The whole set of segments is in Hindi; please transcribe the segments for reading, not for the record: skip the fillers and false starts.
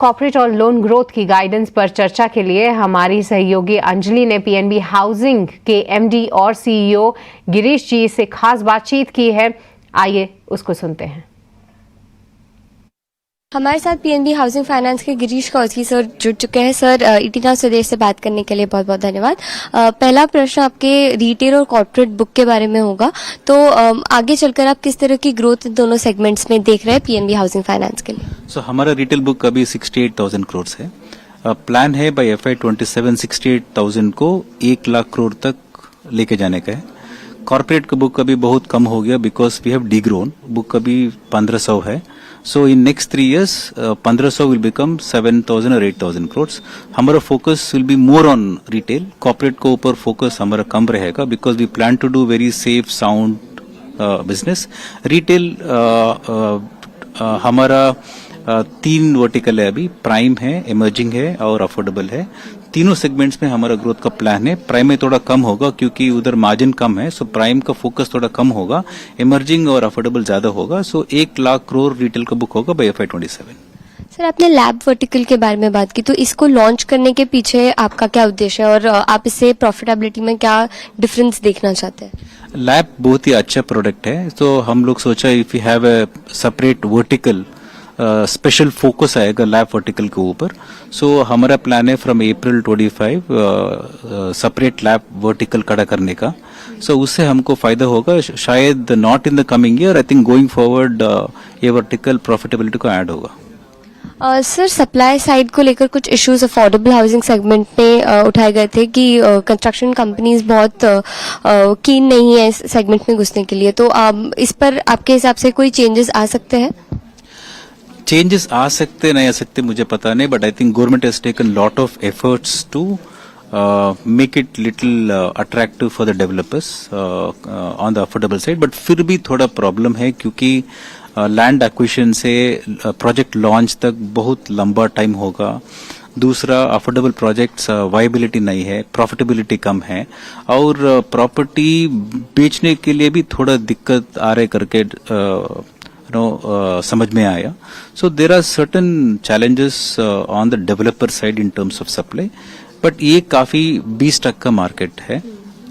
कॉर्पोरेट और लोन ग्रोथ की गाइडेंस पर चर्चा के लिए हमारी सहयोगी अंजलि ने पीएनबी हाउसिंग के एमडी और सीईओ गिरीश जी से खास बातचीत की है। आइए उसको सुनते हैं। हमारे साथ पीएनबी हाउसिंग फाइनेंस के गिरीश कौशकी सर जुड़ चुके हैं। सर, ईटी नाउ स्वदेश से बात करने के लिए बहुत बहुत धन्यवाद। पहला प्रश्न आपके रिटेल और कॉर्पोरेट बुक के बारे में होगा, तो आगे चलकर आप किस तरह की ग्रोथ दोनों सेगमेंट्स में देख रहे हैं पीएनबी हाउसिंग फाइनेंस के लिए? हमारा रिटेल बुक अभी 68,000 करोड़ है। प्लान है बाय FY27 68,000 को 1 लाख करोड़ तक लेके जाने का है। कॉर्पोरेट का बुक अभी बहुत कम हो गया because we have degrown. Book अभी 1500 है। So in next 3 years 1500 will become 7,000 और 8,000 करोड़। हमारा focus will be more on retail. Corporate को ऊपर फोकस हमारा कम रहेगा because we plan to do very safe sound business. Retail हमारा 3 वर्टिकल है अभी, प्राइम है, इमर्जिंग है और अफोर्डेबल है। तीनों सेगमेंट्स में हमारा ग्रोथ का प्लान है। प्राइम में थोड़ा कम होगा क्योंकि उधर मार्जिन कम है, सो प्राइम का फोकस थोड़ा कम होगा। इमर्जिंग और अफोर्डेबल ज्यादा होगा, सो 1 लाख करोड़ रिटेल का बुक होगा बाय FY27। सर, आपने लैब वर्टिकल के बारे में बात की, तो इसको लॉन्च करने के पीछे आपका क्या उद्देश्य है और आप इससे प्रॉफिटेबिलिटी में क्या डिफरेंस देखना चाहते हैं? लैब बहुत ही अच्छा प्रोडक्ट है, तो हम लोग सोचा if you have a separate vertical special focus आएगा लैब वर्टिकल के ऊपर। सो हमारा प्लान है from April 25 separate lab vertical खड़ा करने का। सो उससे हमको फायदा होगा, शायद not in the coming year, I think going forward ये वर्टिकल प्रॉफिटेबिलिटी को ऐड होगा। सर, सप्लाई साइड को लेकर कुछ इश्यूज अफोर्डेबल हाउसिंग सेगमेंट में उठाए गए थे कि कंस्ट्रक्शन कंपनीज बहुत कीन नहीं है इस सेगमेंट में घुसने के लिए, तो इस पर आपके हिसाब से कोई चेंजेस आ सकते हैं? चेंजेस आ सकते नहीं आ सकते मुझे पता नहीं, but I think government has taken lot of efforts to make it little attractive for the developers on the affordable side. बट फिर भी थोड़ा प्रॉब्लम है क्योंकि लैंड एक्विजिशन से प्रोजेक्ट लॉन्च तक बहुत लंबा टाइम होगा। दूसरा, अफोर्डेबल प्रोजेक्ट्स वायबिलिटी नहीं है, प्रॉफिटेबिलिटी कम है और प्रॉपर्टी बेचने के लिए भी थोड़ा दिक्कत आ रहे करके समझ में आया। So there are certain challenges on the developer side in terms of supply, but ये काफी 20% का मार्केट है।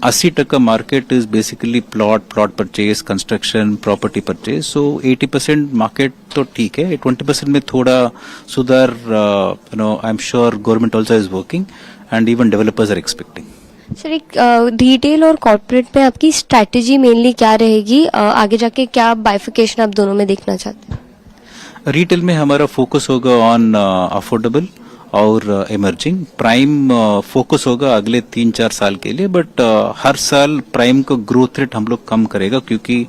80% market is basically plot purchase, construction, property purchase. So 80% market तो ठीक है, 20% में थोड़ा सुधार I am sure government also is working and even developers are expecting. Sir, एक रिटेल और कॉर्पोरेट में आपकी स्ट्रैटेजी मेनली क्या रहेगी? आगे जाके क्या बाइफिकेशन आप दोनों में देखना चाहते हैं? रिटेल में हमारा फोकस होगा ऑन अफोर्डेबल और इमर्जिंग। प्राइम फोकस होगा अगले 3-4 साल के लिए, बट हर साल प्राइम का ग्रोथ रेट हम लोग कम करेगा क्योंकि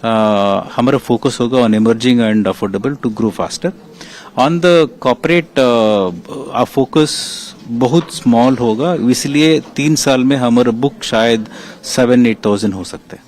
हमारा फोकस होगा on emerging and affordable to grow faster. On the corporate focus बहुत स्मॉल होगा, इसलिए 3 साल में हमारा बुक शायद 7-8,000 हो सकता है।